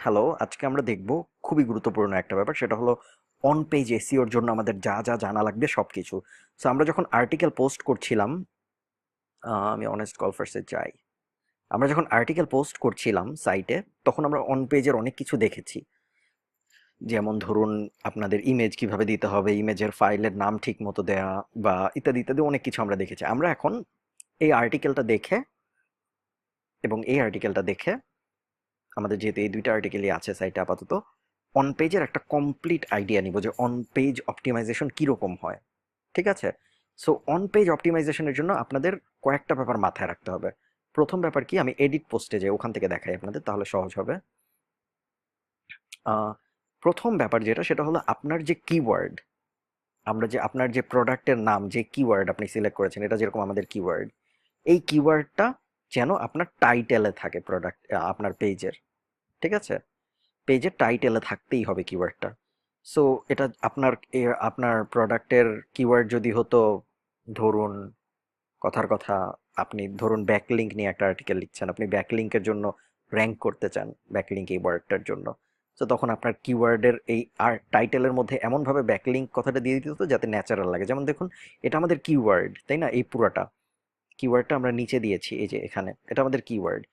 Hello, আজকে আমরা দেখব খুবই গুরুত্বপূর্ণ একটা ব্যাপার, সেটা হলো অন পেজ এসইওর জন্য আমাদের যা যা জানা লাগবে সবকিছু। সো আমরা যখন আর্টিকেল পোস্ট করছিলাম, আমি অনেস্ট গল্ফার্সে যাই। আমরা যখন আর্টিকেল পোস্ট করছিলাম সাইটে, তখন আমরা অন পেজের অনেক কিছু দেখেছি। যেমন ধরুন, আপনাদের ইমেজ কিভাবে দিতে হবে, ইমেজের ফাইলের নাম ঠিক মতো দেয়া, বা ইত্যাদি ইত্যাদি অনেক কিছু আমরা দেখেছি। আমরা এখন এই আর্টিকেলটা দেখে এবং এই আর্টিকেলটা দেখে, আমাদের যেহেতু এই দুইটা আর্টিকেলই আছে সাইটে আপাতত, অন পেজের একটা কমপ্লিট আইডিয়া নিব যে অন পেজ অপটিমাইজেশন কীরকম হয়। ঠিক আছে? সো অন পেজ অপটিমাইজেশনের জন্য আপনাদের কয়েকটা ব্যাপার মাথায় রাখতে হবে। প্রথম ব্যাপার কি, আমি এডিট পোস্টে যাই, ওখান থেকে দেখাই আপনাদের, তাহলে সহজ হবে। আহ, প্রথম ব্যাপার যেটা, সেটা হলো আপনার যে কিওয়ার্ড, আপনার যে প্রোডাক্টের নাম, যে কিওয়ার্ড আপনি সিলেক্ট করেছেন, এটা যেরকম আমাদের কিওয়ার্ড, এই কিওয়ার্ডটা যেন আপনার টাইটেলে থাকে, প্রোডাক্ট আপনার পেজের। ঠিক আছে? পেজের টাইটেলে থাকতেই হবে কিওয়ার্ডটা। সো এটা আপনার প্রোডাক্টের কিওয়ার্ড যদি হতো, ধরুন, কথার কথা, আপনি ধরুন ব্যাকলিঙ্ক নিয়ে একটা আর্টিকেল লিখছেন, আপনি ব্যাকলিঙ্কের জন্য র্যাঙ্ক করতে চান, ব্যাকলিঙ্ক এই ওয়ার্ডটার জন্য। তো তখন আপনার কিওয়ার্ডের এই আর টাইটেলের মধ্যে এমনভাবে ব্যাকলিঙ্ক কথাটা দিয়ে দিতে হতো যাতে ন্যাচারাল লাগে। যেমন দেখুন, এটা আমাদের কিওয়ার্ড, তাই না? এই পুরোটা কিওয়ার্ডটা আমরা নিচে দিয়েছি, এই যে এখানে, এটা আমাদের কিওয়ার্ড।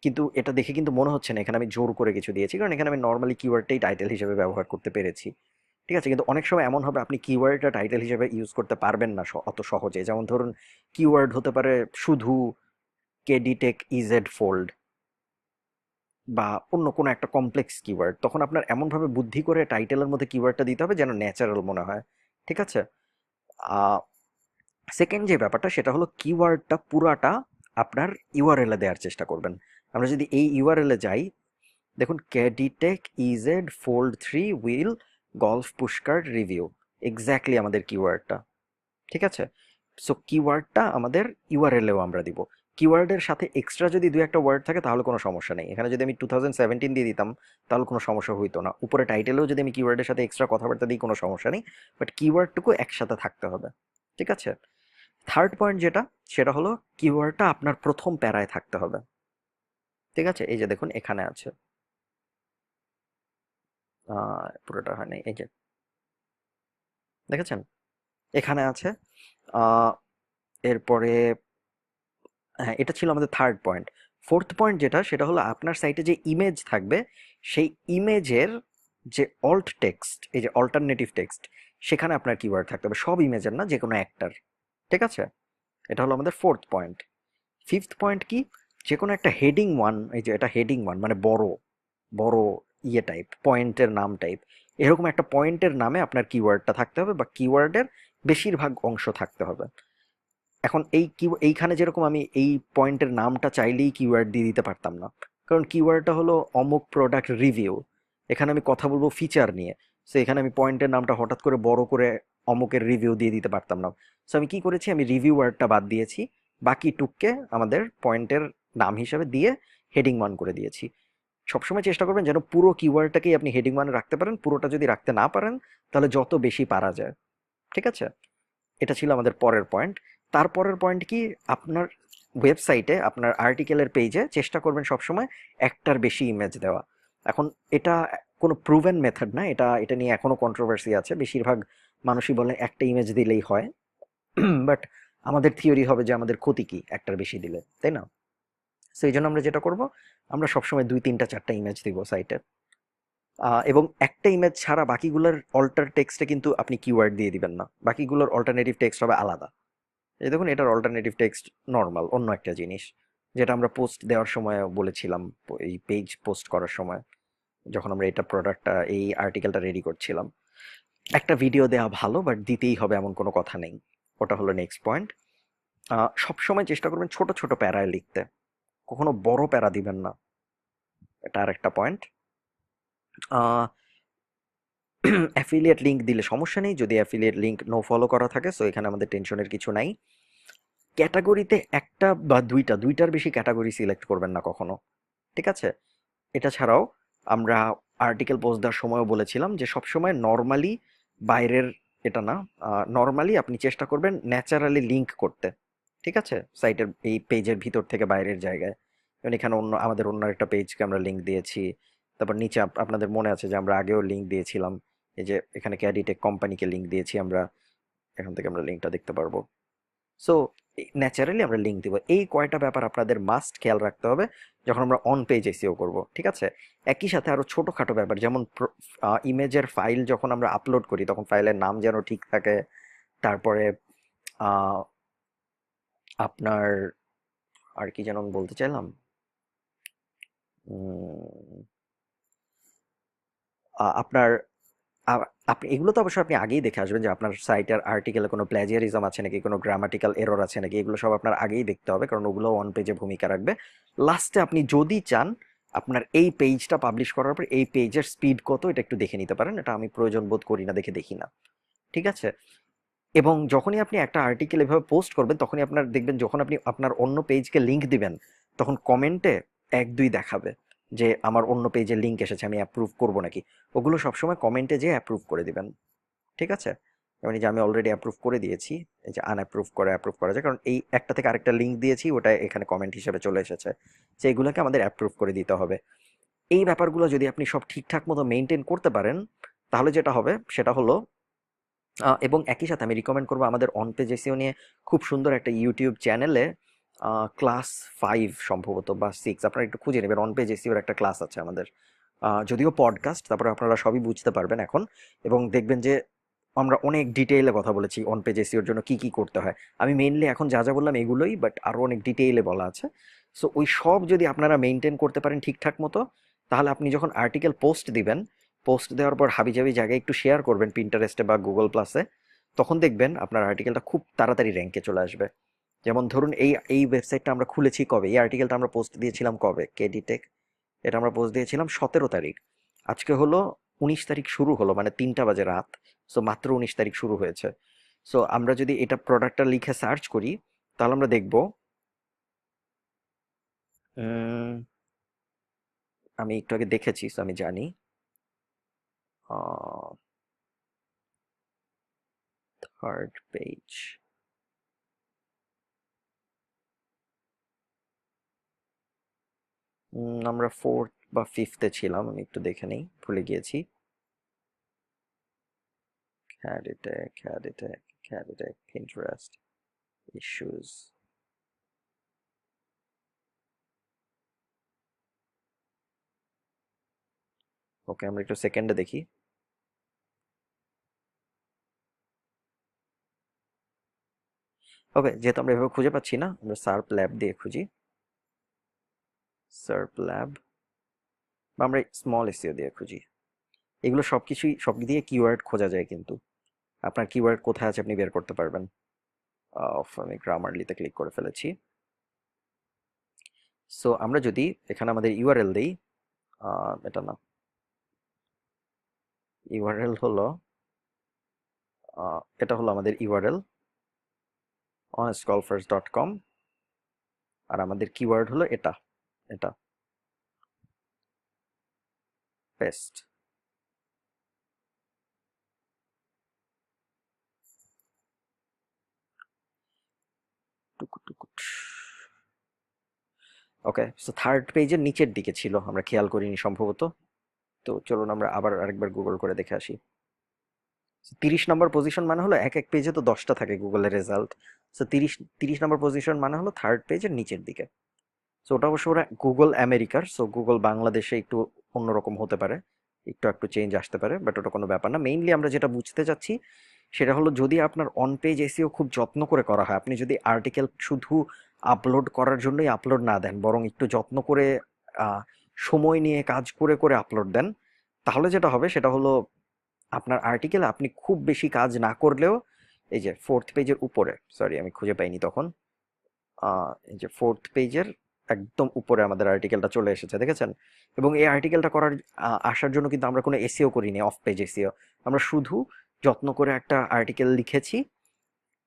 কিন্তু এটা দেখে কিন্তু মনে হচ্ছে না এখানে আমি জোর করে কিছু দিয়েছি, কারণ এখানে আমি নর্মালি কিওয়ার্ডটাই টাইটেল হিসেবে ব্যবহার করতে পেরেছি। ঠিক আছে? কিন্তু অনেক সময় এমন হবে আপনি কিওয়ার্ডটা টাইটেল হিসেবে ইউজ করতে পারবেন না অত সহজে। যেমন ধরুন, কিওয়ার্ড হতে পারে শুধু কেডিটেক ইজেড ফোল্ড, বা অন্য কোনো একটা কমপ্লেক্স কিওয়ার্ড। তখন আপনার এমনভাবে বুদ্ধি করে টাইটেলের মধ্যে কিওয়ার্ডটা দিতে হবে যেন ন্যাচারাল মনে হয়। ঠিক আছে? সেকেন্ড যে ব্যাপারটা, সেটা হলো কিওয়ার্ডটা পুরাটা আপনার ইউআরএল এ দেওয়ার চেষ্টা করবেন। আমরা যদি এই ইউআরএল এ যাই, দেখুন, CaddyTek EZ fold 3 wheel golf pushcart review, exactly আমাদের কিওয়ার্ডটা। ঠিক আছে? সো কিওয়ার্ডটা আমাদের ইউআরএল এও আমরা দিব। কিওয়ার্ডের সাথে এক্সট্রা যদি দু একটা ওয়ার্ড থাকে তাহলে কোনো সমস্যা নেই। এখানে যদি আমি 2017 দিয়ে দিতাম তাহলে কোনো সমস্যা হইতো না। উপরে টাইটেলেও যদি আমি কিওয়ার্ডের সাথে এক্সট্রা কথাবার্তা দিই, কোনো সমস্যা নেই। বাট কিওয়ার্ডটুকু একসাথে থাকতে হবে। ঠিক আছে? থার্ড পয়েন্ট যেটা, সেটা হলো কিওয়ার্ডটা আপনার প্রথম প্যারায় থাকতে হবে। ঠিক আছে? এই যে দেখুন, এখানে আছে, পুরোটা হয় নাই, এই যে দেখেছেন, এখানে আছে। আহ, এরপরে, হ্যাঁ, এটা ছিল আমাদের থার্ড পয়েন্ট। ফোর্থ পয়েন্ট যেটা, সেটা হলো আপনার সাইটে যে ইমেজ থাকবে, সেই ইমেজের যে অল্ট টেক্সট, এই যে অল্টারনেটিভ টেক্সট, সেখানে আপনার কিওয়ার্ড থাকতে হবে, সব ইমেজের না, যে কোনো একটার। ঠিক আছে? এটা হলো আমাদের ফোর্থ পয়েন্ট। ফিফথ পয়েন্ট কি, যে কোনো একটা হেডিং ওয়ান, এই যে এটা হেডিং ওয়ান মানে বড় বড় ইয়ে টাইপ, পয়েন্টের নাম টাইপ, এরকম একটা পয়েন্টের নামে আপনার কিওয়ার্ডটা থাকতে হবে, বা কিওয়ার্ডের বেশিরভাগ অংশ থাকতে হবে। এখন এইখানে যেরকম আমি এই পয়েন্টের নামটা চাইলেই কিওয়ার্ড দিয়ে দিতে পারতাম না, কারণ কিওয়ার্ডটা হলো অমুক প্রোডাক্ট রিভিউ। এখানে আমি কথা বলবো ফিচার নিয়ে। সো এখানে আমি পয়েন্টের নামটা হঠাৎ করে বড় করে অমুকের রিভিউ দিয়ে দিতে পারতাম না। সো আমি কি করেছি, আমি রিভিউ ওয়ার্ডটা বাদ দিয়েছি, বাকি টুককে আমাদের পয়েন্টের নাম হিসাবে দিয়ে হেডিং ওয়ান করে দিয়েছি। সবসময় চেষ্টা করবেন যেন পুরো কিওয়ার্ডটাকেই আপনি হেডিং ওয়ানে রাখতে পারেন। পুরোটা যদি রাখতে না পারেন, তাহলে যত বেশি পারা যায়। ঠিক আছে? এটা ছিল আমাদের পরের পয়েন্ট। তারপরের পয়েন্ট কি, আপনার ওয়েবসাইটে, আপনার আর্টিকেলের পেজে চেষ্টা করবেন সবসময় একটার বেশি ইমেজ দেওয়া। এখন এটা কোনো প্রুভেন মেথড না, এটা এটা নিয়ে এখনো কন্ট্রোভার্সি আছে। বেশিরভাগ মানুষই বলে একটা ইমেজ দিলেই হয়। বাট আমাদের থিওরি হবে যে আমাদের ক্ষতি কি একটার বেশি দিলে, তাই না? সো এই জন্য আমরা যেটা করব, আমরা সবসময় 2 3 4টা ইমেজ দিব সাইটে। এবং একটা ইমেজ ছাড়া বাকিগুলোর অল্টার টেক্সটে কিন্তু আপনি কিওয়ার্ড দিয়ে দিবেন না, বাকিগুলোর অল্টারনেটিভ টেক্সট হবে আলাদা। এই দেখুন, এটার অল্টারনেটিভ টেক্সট নর্মাল অন্য একটা জিনিস, যেটা আমরা পোস্ট দেওয়ার সময় বলেছিলাম, এই পেজ পোস্ট করার সময়, যখন আমরা এটা প্রোডাক্টটা, এই আর্টিকেলটা রেডি করছিলাম। একটা ভিডিও দেওয়া ভালো, বাট দিতেই হবে এমন কোনো কথা নেই। ওটা হলো নেক্সট পয়েন্ট। সবসময় চেষ্টা করবেন ছোট ছোট প্যারায় লিখতে, কখনো বড় প্যারা দিবেন না। এটা আর একটা পয়েন্ট। অ্যাফিলিয়েট লিঙ্ক দিলে সমস্যা নেই, যদি অ্যাফিলিয়েট লিঙ্ক নো ফলো করা থাকে, সো এখানে আমাদের টেনশনের কিছু নাই। ক্যাটাগরিতে একটা বা দুইটার বেশি ক্যাটাগরি সিলেক্ট করবেন না কখনো। ঠিক আছে? এটা ছাড়াও আমরা আর্টিকেল পোস্ট দেওয়ার সময়ও বলেছিলাম যে সবসময় নর্মালি বাইরের, এটা না, নর্মালি আপনি চেষ্টা করবেন ন্যাচারালি লিঙ্ক করতে। ঠিক আছে? সাইটের এই পেজের ভিতর থেকে বাইরের জায়গায়, যেমন এখানে অন্য, আমাদের অন্য একটা পেজকে আমরা লিঙ্ক দিয়েছি, তারপর নিচে আপনাদের মনে আছে যে আমরা আগেও লিঙ্ক দিয়েছিলাম, এই যে এখানে ক্যাডিটেক কোম্পানিকে লিঙ্ক দিয়েছি আমরা, এখান থেকে আমরা লিঙ্কটা দেখতে পারবো। সো ন্যাচারালি আমরা লিঙ্ক দিব। এই কয়টা ব্যাপার আপনাদের মাস্ট খেয়াল রাখতে হবে যখন আমরা অন পেজ এসিও করব, ঠিক আছে? একই সাথে আরো ছোটখাটো ব্যাপার, যেমন ইমেজের ফাইল যখন আমরা আপলোড করি তখন ফাইলের নাম যেন ঠিক থাকে। তারপরে আহ, আপনার আর কি যেন আমি বলতে চাইলাম, উম, আপনার আপনি এগুলো তো অবশ্যই আপনি আগেই দেখে আসবেন যে আপনার সাইটের আর্টিকেলে কোনো প্ল্যাজিয়ারিজম আছে নাকি, কোনো গ্রামাটিক্যাল এরর আছে নাকি, এগুলো সব আপনার আগেই দেখতে হবে, কারণ ওগুলো অন পেজে ভূমিকা রাখবে। লাস্টে আপনি যদি চান আপনার এই পেজটা পাবলিশ করার পর এই পেজের স্পিড কত এটা একটু দেখে নিতে পারেন, এটা আমি প্রয়োজন বোধ করি না, দেখে দেখি না, ঠিক আছে? এবং যখনই আপনি একটা আর্টিকেল এভাবে পোস্ট করবেন তখনই আপনার দেখবেন যখন আপনি আপনার অন্য পেজকে লিংক দিবেন তখন কমেন্টে 1-2 দেখাবে যে আমার অন্য পেজে লিংক এসেছে, আমি অ্যাপ্রুভ করব নাকি। ওগুলো সবসময় কমেন্টে যেয়ে অ্যাপ্রুভ করে দিবেন, ঠিক আছে? মানে যে আমি অলরেডি অ্যাপ্রুভ করে দিয়েছি, এই যে আনঅ্যাপ্রুভ করে অ্যাপ্রুভ করা যায়, কারণ এই একটা থেকে আরেকটা লিংক দিয়েছি ওটা এখানে কমেন্ট হিসেবে চলে এসেছে, যে এগুলোকে আমাদের অ্যাপ্রুভ করে দিতে হবে। এই ব্যাপারগুলো যদি আপনি সব ঠিকঠাক মতো মেনটেন করতে পারেন তাহলে যেটা হবে সেটা হলো এবং একই সাথে আমি রিকমেন্ড করবো আমাদের অন পেজ এসিও নিয়ে খুব সুন্দর একটা ইউটিউব চ্যানেলে ক্লাস 5 সম্ভবত বা 6, আপনারা একটু খুঁজে নেবেন, অন পেজ এসিওর একটা ক্লাস আছে আমাদের, যদিও পডকাস্ট, তারপরে আপনারা সবই বুঝতে পারবেন এখন, এবং দেখবেন যে আমরা অনেক ডিটেইলে কথা বলেছি অন পেজ এসিওর জন্য কি কি করতে হয়। আমি মেইনলি এখন যা যা বললাম এগুলোই, বাট আরও অনেক ডিটেইলে বলা আছে। সো ওই সব যদি আপনারা মেনটেন করতে পারেন ঠিকঠাক মতো, তাহলে আপনি যখন আর্টিকেল পোস্ট দিবেন, পোস্ট দেওয়ার পর হাবিজাবি জায়গায় একটু শেয়ার করবেন পিন্টারেস্টে বা গুগল প্লাসে, তখন দেখবেন আপনার আর্টিকেলটা খুব তাড়াতাড়ি র্যাঙ্কে চলে আসবে। যেমন ধরুন এই এই ওয়েবসাইটটা আমরা খুলেছি কবে, এই আর্টিকেলটা আমরা পোস্ট দিয়েছিলাম কবে, কেডিটেক, এটা আমরা পোস্ট দিয়েছিলাম 17 তারিখ। আজকে হলো 19 তারিখ, শুরু হলো মানে 3টা বাজে রাত। সো মাত্র 19 তারিখ শুরু হয়েছে। সো আমরা যদি এটা প্রোডাক্টটা লিখে সার্চ করি তাহলে আমরা দেখব, আমি একটু আগে দেখেছি so আমি জানি, থার্ড পেজ, আমরা 4th বা 5th-এ ছিলাম, আমি একটু দেখে নেই, ভুলে গিয়েছি। ক্যাডিটেক, ক্যাডিটেক, ক্যাডিটেক, পিন্টারেস্ট, ইস্যুস। ওকে, আমরা একটু সেকেন্ডে দেখি। ওকে, যেহেতু আমরা এভাবে খুঁজে পাচ্ছি না, আমরা সার্প ল্যাব দিয়ে খুঁজি, সার্প ল্যাব, বা আমরা স্মল এসইও দিয়ে খুঁজি। এগুলো সবকিছুই, সব দিয়ে কিওয়ার্ড খোঁজা যায়, কিন্তু আপনার কিওয়ার্ড কোথায় আছে আপনি বের করতে পারবেন। আমি গ্রামারলিতে ক্লিক করে ফেলেছি। সো আমরা যদি এখানে আমাদের ইউআরএল দিই, এটা না, ইউআরএল হলো, এটা হলো আমাদের ইউআরএল honestgolfers.com, আর আমাদের কিওয়ার্ড হলো এটা, এটা পেস্ট। ওকে, সো থার্ড পেজের নিচের দিকে ছিল, আমরা খেয়াল করিনি সম্ভবত। তো চলুন আমরা আবার আরেকবার গুগল করে দেখে আসি। 30 নম্বর পজিশন মানে হলো এক এক পেজে তো 10টা থাকে গুগলের রেজাল্ট। সো 30 নম্বর পজিশন মানে হলো থার্ড পেজের নিচের দিকে। সো ওটা অবশ্য ওরা গুগল আমেরিকার, সো গুগল বাংলাদেশে একটু অন্যরকম হতে পারে, একটু একটু চেঞ্জ আসতে পারে, বাট ওটা কোনো ব্যাপার না। মেইনলি আমরা যেটা বুঝতে চাচ্ছি সেটা হলো যদি আপনার অন পেজ এসিও খুব যত্ন করে করা হয়, আপনি যদি আর্টিকেল শুধু আপলোড করার জন্যই আপলোড না দেন, বরং একটু যত্ন করে আহ, সময় নিয়ে কাজ করে করে আপলোড দেন, তাহলে যেটা হবে সেটা হলো আপনার আর্টিকেল আপনি খুব বেশি কাজ না করলেও, এই যে 4th পেজের উপরে, সরি আমি খুঁজে পাইনি তখন, এই যে 4th পেজের একদম উপরে আমাদের আর্টিকেলটা চলে এসেছে, দেখেছেন? এবং এই আর্টিকেলটা করার আসার জন্য কিন্তু আমরা কোনো এসিও করিনি, অফ পেজ এসিও, আমরা শুধু যত্ন করে একটা আর্টিকেল লিখেছি,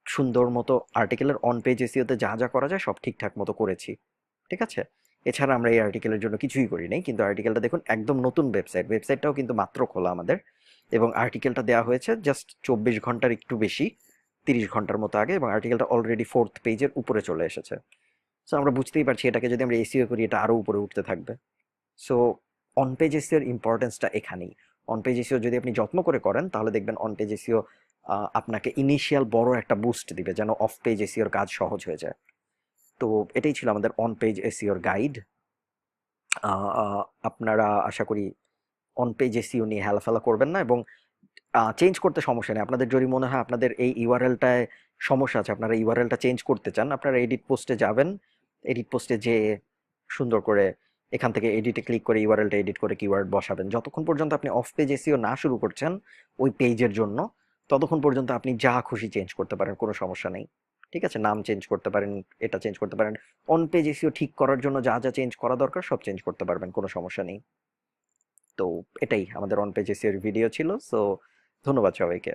সুন্দর মতো আর্টিকেলের অন পেজ এসিওতে যা যা করা যায় সব ঠিকঠাক মতো করেছি, ঠিক আছে? এছাড়া আমরা এই আর্টিকেলের জন্য কিছুই করি নাই, কিন্তু আর্টিকেলটা দেখুন একদম নতুন ওয়েবসাইট, ওয়েবসাইটটাও কিন্তু মাত্র খোলা আমাদের, এবং আর্টিকেলটা দেওয়া হয়েছে জাস্ট 24 ঘন্টার একটু বেশি, 30 ঘন্টার মতো আগে, এবং আর্টিকেলটা অলরেডি 4th পেজের উপরে চলে এসেছে। সো আমরা বুঝতেই পারছি এটাকে যদি আমরা এসিও করি এটা আরো উপরে উঠতে থাকবে। সো অন পেজ এসইওর ইম্পর্টেন্সটা এখানেই। অন পেজ এসইও যদি আপনি যত্ন করে করেন তাহলে দেখবেন অন পেজ এসইও আপনাকে ইনিশিয়াল বড় একটা বুস্ট দিবে, যেন অফ পেজ এসইওর কাজ সহজ হয়ে যায়। তো এটাই ছিল আমাদের অন পেজ এসইওর গাইড। আপনারা আশা করি অন পেজ এসইও নিয়ে হেলাফেলা করবেন না, এবং চেঞ্জ করতে সমস্যা নেই। আপনাদের যদি মনে হয় আপনাদের এই ইউআরএলটায় সমস্যা আছে, আপনারা ইউআরএলটা চেঞ্জ করতে চান, আপনারা এডিট পোস্টে যাবেন। এডিট পোস্টে যেয়ে সুন্দর করে এখান থেকে এডিটে ক্লিক করে ইউআরএলটা এডিট করে কিওয়ার্ড বসাবেন। যতক্ষণ পর্যন্ত আপনি অফ পেজ এসইও না শুরু করছেন ওই পেজের জন্য, ততক্ষণ পর্যন্ত আপনি যা খুশি চেঞ্জ করতে পারেন, কোনো সমস্যা নেই। ঠিক আছে, নাম চেঞ্জ করতে পারেন, এটা চেঞ্জ করতে পারেন। অন পেজ এসইও ঠিক করার জন্য যা যা চেঞ্জ করা দরকার সব চেঞ্জ করতে পারবেন, কোনো সমস্যা নেই। তো এটাই আমাদের অন পেজ এসইও এর ভিডিও ছিল। সো ধন্যবাদ সবাইকে।